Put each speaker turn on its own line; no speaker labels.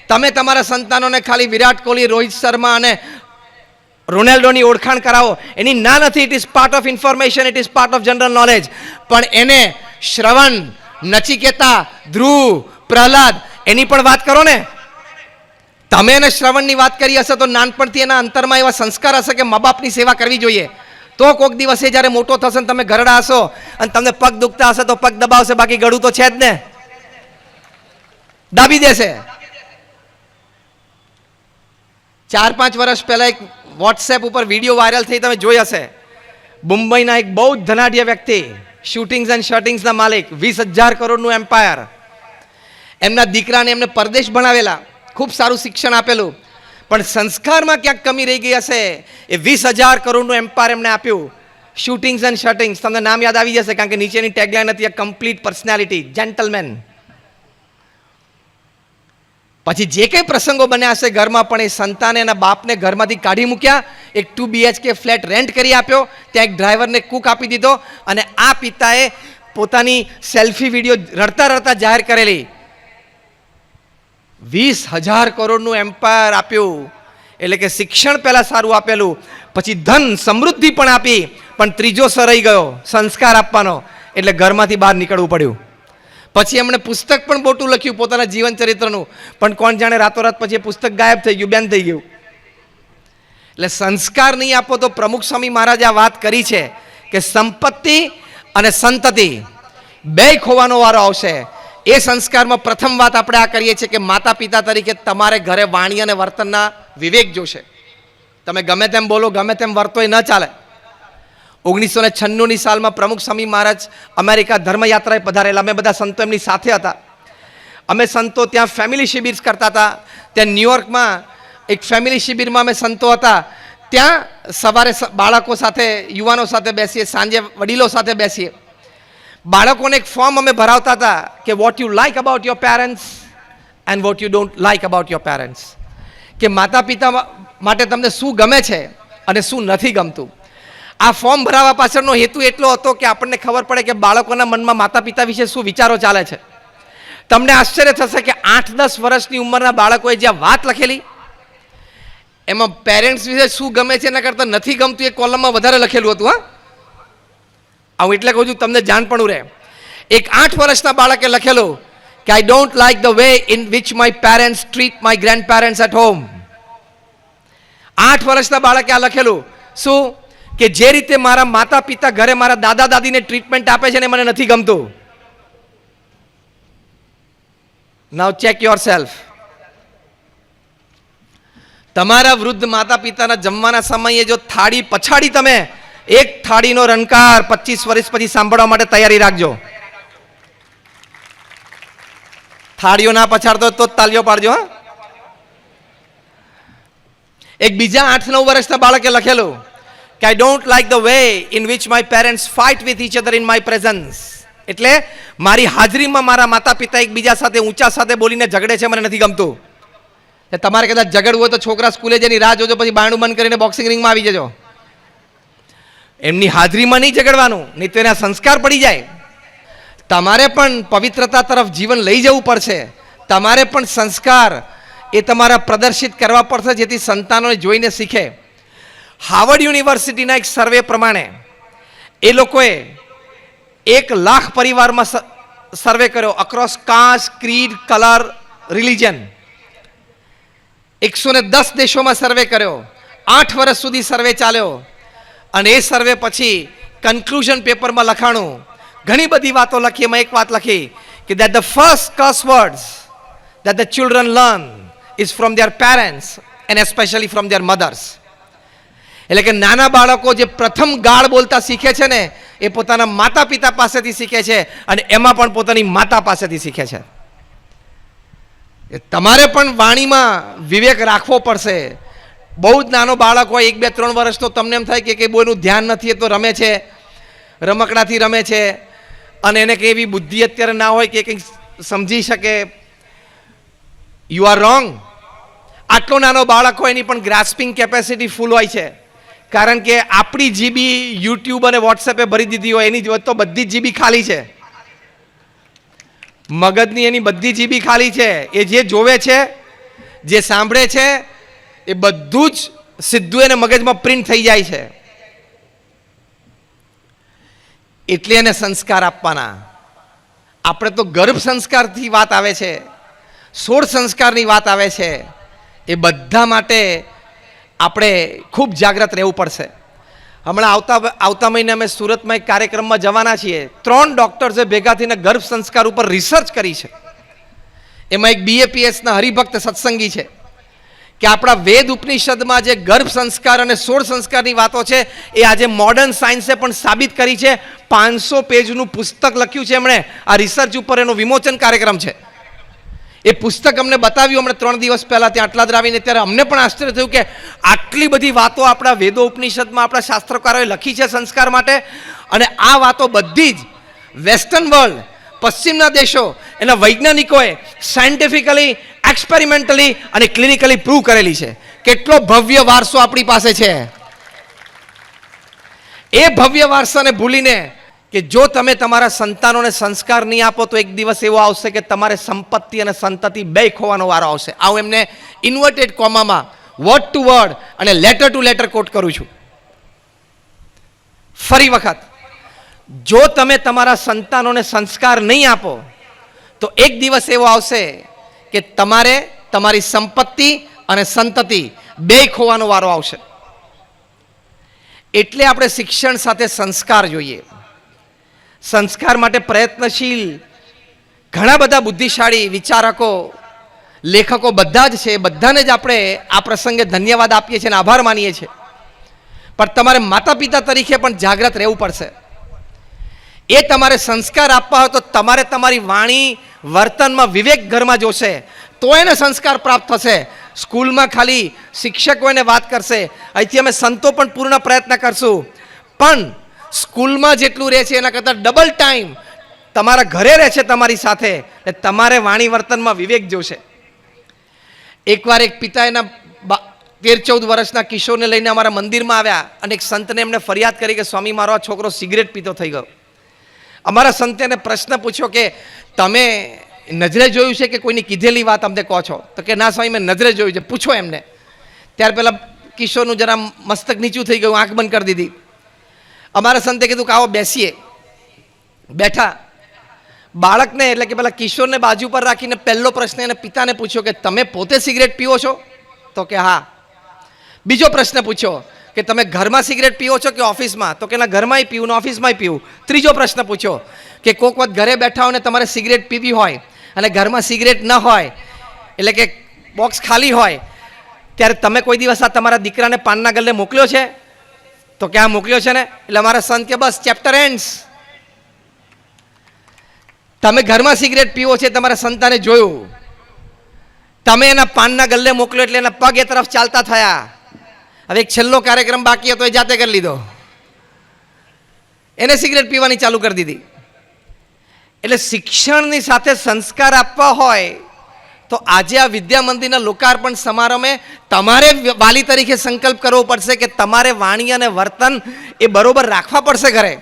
તમે તમારા સંતાનોને ખાલી વિરાટ કોહલી, રોહિત શર્મા અને રોનાલ્ડોની ઓળખાણ કરાવો, એની ના નથી. It is part of information, it is part of general knowledge. પણ એને શ્રવણ, નચિકેતા, ધ્રુવ, પ્રહલાદ એની પણ વાત કરો ને. તમે એને શ્રવણની વાત કરી હશે તો નાનપણથી એના અંતરમાં એવા સંસ્કાર હશે કે મા બાપની સેવા કરવી જોઈએ. તો કોઈક દિવસે જ્યારે મોટો થશે ને તમે ઘરડા હશો અને તમને પગ દુખતા હશે તો પગ દબાવશે, બાકી ગળું તો છે જ ને, દાબી દેશે. 4-5 વર્ષ પહેલા એક વોટ્સએપ ઉપર વિડીયો વાયરલ થઈ, તમે જોઈ હશે. મુંબઈના એક બહુ જ ધનાઢ્ય વ્યક્તિ, શૂટિંગ્સ એન્ડ શર્ટિંગ્સના માલિક, 20,000 કરોડનું એમ્પાયર. એમના દીકરાને એમને પરદેશ ભણાવેલા, ખૂબ સારું શિક્ષણ આપેલું, પણ સંસ્કારમાં ક્યાંક કમી રહી ગઈ હશે. એ 20,000 કરોડનું એમ્પાયર એમને આપ્યું, શૂટિંગ્સ એન્ડ શર્ટિંગ્સ. તમને નામ યાદ આવી જશે કારણ કે નીચેની ટેગલાઈન હતી, અ કમ્પ્લીટ પર્સનાલિટી, જેન્ટલમેન. પછી જે કંઈ પ્રસંગો બન્યા હશે ઘરમાં, પણ એ સંતાને એના બાપને ઘરમાંથી કાઢી મૂક્યા, એક 2 BHK ફ્લેટ રેન્ટ કરી આપ્યો, ત્યાં એક ડ્રાઈવરને કુક આપી દીધો, અને આ પિતાએ પોતાની સેલ્ફી વિડીયો રડતા રડતા જાહેર કરેલી. 20,000 કરોડનું એમ્પાયર આપ્યું, એટલે કે શિક્ષણ પહેલા સારું આપેલું, પછી ધન સમૃદ્ધિ પણ આપી, પણ ત્રીજો રહી ગયો, સંસ્કાર આપવાનો, એટલે ઘરમાંથી બહાર નીકળવું પડ્યું. પછી એમણે પુસ્તક પણ મોટું લખ્યું પોતાના જીવન ચરિત્રનું, પણ કોણ જાણે રાતોરાત પછી એ પુસ્તક ગાયબ થઈ ગયું, બેન થઈ ગયું. એટલે સંસ્કાર નહીં આપો તો પ્રમુખ સ્વામી મહારાજે આ વાત કરી છે કે સંપત્તિ અને સંતતિ બે ખોવાનો વારો આવશે. એ સંસ્કારમાં પ્રથમ વાત આપણે આ કરીએ છીએ કે માતા પિતા તરીકે તમારે ઘરે વાણી અને વર્તનના વિવેક જોશે. તમે ગમે તેમ બોલો, ગમે તેમ વર્તો, એ ન ચાલે. 1996ની સાલમાં પ્રમુખ સ્વામી મહારાજ અમેરિકા ધર્મયાત્રાએ પધારેલા. અમે બધા સંતો એમની સાથે હતા. અમે સંતો ત્યાં ફેમિલી શિબિર કરતા હતા. ત્યાં ન્યુયોર્કમાં એક ફેમિલી શિબિરમાં અમે સંતો હતા. ત્યાં સવારે બાળકો સાથે, યુવાનો સાથે બેસીએ, સાંજે વડીલો સાથે બેસીએ. બાળકોને એક ફોર્મ અમે ભરાવતા હતા કે what you like about your parents and what you don't like about your parents. કે માતા પિતા માટે તમને શું ગમે છે અને શું નથી ગમતું. આ ફોર્મ ભરાવવા પાછળનો હેતુ એટલો હતો કે આપણને ખબર પડે કે બાળકોના મનમાં માતા પિતા વિશે શું વિચારો ચાલે છે. તમને આશ્ચર્ય થશે કે 8-10 વર્ષની ઉંમરના બાળકોએ જ્યાં વાત લખેલી, એમાં પેરેન્ટ્સ વિશે શું ગમે છે એના કરતાં નથી ગમતું એ કોલમમાં વધારે લખેલું હતું. આવું એટલે કહું છું તમને જાણપણું રહે. એક 8 વર્ષના બાળકે લખેલું કે I don't like the way in which my parents treat my grandparents at home. 8 વર્ષના બાળકે આ લખેલું શું કે જે રીતે મારા માતા પિતા ઘરે મારા દાદા દાદીને ટ્રીટમેન્ટ આપે છે ને મને નથી ગમતું. નાઉ ચેક યોર સેલ્ફ. તમારા વૃદ્ધ માતા પિતાના જમવાના સમયે જો થાળી પછાડી, તમે એક થાળીનો રણકાર 25 વર્ષ પછી સાંભળવા માટે તૈયારી રાખજો. થાળીઓ ના પછાડતો તો તાલીઓ પાડજો. એક બીજા 8-9 વર્ષના બાળકે લખેલું કે I don't like the way in which my parents fight with each other in my presence. એટલે મારી હાજરીમાં મારા માતા પિતા એકબીજા સાથે ઊંચા સાથે બોલીને ઝઘડે છે, મને નથી ગમતું. તમારે કદાચ ઝઘડવું હોય તો છોકરા સ્કૂલે જઈને રાહ જોજો, પછી બારણું બંધ કરીને બોક્સિંગ રિંગમાં આવી જજો. એમની હાજરીમાં નહીં ઝઘડવાનું, નહીં તો એના સંસ્કાર પડી જાય. તમારે પણ પવિત્રતા તરફ જીવન લઈ જવું પડશે. તમારે પણ સંસ્કાર એ તમારા પ્રદર્શિત કરવા પડશે, જેથી સંતાનોને જોઈને શીખે. હાર્વર્ડ યુનિવર્સિટીના એક સર્વે પ્રમાણે એ લોકોએ 1 લાખ પરિવારમાં સર્વે કર્યો, across caste, creed, colour, religion. 110 દેશોમાં સર્વે કર્યો. 8 વર્ષ સુધી સર્વે ચાલ્યો. અને એ સર્વે પછી કન્ક્લુઝન પેપરમાં લખાણું, ઘણી બધી વાતો લખી. એમાં એક વાત લખી કે that the first curse words that the children learn is from their parents and especially from their mothers. એટલે કે નાના બાળકો જે પ્રથમ ગાળ બોલતા શીખે છે ને, એ પોતાના માતા પિતા પાસેથી શીખે છે, અને એમાં પણ પોતાની માતા પાસેથી શીખે છે. તમારે પણ વાણીમાં વિવેક રાખવો પડશે. બહુ જ નાનો બાળક હોય, 1, 2, 3 વર્ષનો, તમને એમ થાય કે બોયનું ધ્યાન નથી, એ તો રમે છે, રમકડાથી રમે છે, અને એને કંઈ એવી બુદ્ધિ અત્યારે ના હોય કે કંઈક સમજી શકે. You are wrong. આટલો નાનો બાળક હોય એની પણ ગ્રાસ્પિંગ કેપેસિટી ફૂલ હોય છે, કારણ કે આપણી જીબી યુટ્યુબ અને વોટ્સએપે ભરી દીધી હોય, એની તો બધી જ જીબી ખાલી છે. મગજની એની બધી જીબી ખાલી છે. એ જે જોવે છે જે સાંભળે છે એ બધું જ સીધું એને મગજમાં પ્રિન્ટ થઈ જાય છે. એટલે એને સંસ્કાર આપવાના. આપણે તો ગર્ભ સંસ્કારથી વાત આવે છે, 16 સંસ્કારની વાત આવે છે. એ બધા માટે આપણે ખૂબ જાગ્રત રહેવું પડશે. હમણાં આવતા મહિને અમે સુરતમાં એક કાર્યક્રમમાં જવાના છીએ. 3 ડૉક્ટર્સે ભેગા થઈને ગર્ભ સંસ્કાર ઉપર રિસર્ચ કરી છે. એમાં એક BAPSના હરિભક્ત સત્સંગી છે કે આપણા વેદ ઉપનિષદમાં જે ગર્ભ સંસ્કાર અને 16 સંસ્કારની વાતો છે એ આજે મોડર્ન સાયન્સે પણ સાબિત કરી છે. 500 પેજનું પુસ્તક લખ્યું છે એમણે. આ રિસર્ચ ઉપર એનો વિમોચન કાર્યક્રમ છે. એ પુસ્તક અમને બતાવ્યું હમણાં 3 દિવસ પહેલાં ત્યાં આટલા આવીને. ત્યારે અમને પણ આશ્ચર્ય થયું કે આટલી બધી વાતો આપણા વેદો ઉપનિષદમાં આપણા શાસ્ત્રકારોએ લખી છે સંસ્કાર માટે. અને આ વાતો બધી જ વેસ્ટર્ન વર્લ્ડ, પશ્ચિમના દેશો, એના વૈજ્ઞાનિકોએ સાયન્ટિફિકલી, એક્સપેરિમેન્ટલી અને ક્લિનિકલી પ્રૂવ કરેલી છે. કેટલો ભવ્ય વારસો આપણી પાસે છે. એ ભવ્ય વારસાને ભૂલીને કે જો તમે તમારા સંતાનોને સંસ્કાર નહીં આપો તો એક દિવસ એવો આવશે કે તમારે સંપત્તિ અને સંતતિ બે ખોવાનો વારો આવશે. આવું એમને ઇન્વર્ટેડ કોમામાં વર્ડ ટુ વર્ડ અને લેટર ટુ લેટર કોટ કરું છું. ફરી વખત, જો તમે તમારા સંતાનોને સંસ્કાર નહીં આપો તો એક દિવસ એવો આવશે કે તમારે તમારી સંપત્તિ અને સંતતિ બે ખોવાનો વારો આવશે. એટલે આપણે શિક્ષણ સાથે સંસ્કાર જોઈએ. સંસ્કાર માટે પ્રયત્નશીલ ઘણા બધા બુદ્ધિશાળી વિચારકો, લેખકો બધા જ છે. બધાને જ આપણે આ પ્રસંગે ધન્યવાદ આપીએ છીએ અને આભાર માનીએ છીએ. પણ તમારે માતા પિતા તરીકે પણ જાગૃત રહેવું પડશે. એ તમારે સંસ્કાર આપવા હોય તો તમારે તમારી વાણી વર્તનમાં વિવેક ઘરમાં જોશે તો એને સંસ્કાર પ્રાપ્ત થશે. સ્કૂલમાં ખાલી શિક્ષકો એને વાત કરશે. અહીંથી અમે સંતો પણ પૂર્ણ પ્રયત્ન કરશું. પણ સ્કૂલમાં જેટલું રહે છે એના કરતાં ડબલ ટાઈમ તમારા ઘરે રહે છે તમારી સાથે. એટલે તમારે વાણી વર્તનમાં વિવેક જોશે. એકવાર એક પિતા એના 13-14 વર્ષના કિશોરને લઈને અમારા મંદિરમાં આવ્યા અને એક સંતને એમને ફરિયાદ કરી કે સ્વામી, મારો આ છોકરો સિગરેટ પીતો થઈ ગયો. અમારા સંતે એને પ્રશ્ન પૂછ્યો કે તમે નજરે જોયું છે કે કોઈની કીધેલી વાત અમને કહો છો? તો કે ના સ્વામી, મેં નજરે જોયું છે, પૂછો એમને. ત્યાર પહેલાં કિશોરનું જરા મસ્તક નીચું થઈ ગયું, આંખ બંધ કરી દીધી. અમારા સંતે કીધું કે આવો બેસીએ. બેઠા. બાળકને એટલે કે પેલા કિશોરને બાજુ પર રાખીને પહેલો પ્રશ્ન એને પિતાને પૂછ્યો કે તમે પોતે સિગરેટ પીવો છો? તો કે હા. બીજો પ્રશ્ન પૂછ્યો કે તમે ઘરમાં સિગરેટ પીવો છો કે ઓફિસમાં? તો કે ના, ઘરમાંય પીવું ને ઓફિસમાંય પીવું. ત્રીજો પ્રશ્ન પૂછ્યો કે કોઈક વખત ઘરે બેઠા હોય ને તમારે સિગરેટ પીવી હોય અને ઘરમાં સિગરેટ ન હોય, એટલે કે બોક્સ ખાલી હોય, ત્યારે તમે કોઈ દિવસ આ તમારા દીકરાને પાનના ગલ્લે મોકલ્યો છે? તો કે આ મોકલ્યો છે ને. એટલે અમારા સંત કે બસ ચેપ્ટર એન્ડ્સ. તમે ઘરમાં સિગરેટ પીવો છે, તમારા સંતાને જોયું, તમે એના પાનના ગલ્લે મોકલ્યો એટલે એના પગ એ તરફ ચાલતા થયા. હવે એક છેલ્લો કાર્યક્રમ બાકી હતો, એ જાતે કરી લીધો. એને સિગરેટ પીવાની ચાલુ કરી દીધી. એટલે શિક્ષણની સાથે સંસ્કાર આપવા હોય તો આજે આ વિદ્યા મંદિરના લોકાર્પણ સમારંભે તમારે વાલી તરીકે સંકલ્પ કરવો પડશે કે તમારે વાણી અને વર્તન એ બરોબર રાખવા પડશે ઘરે.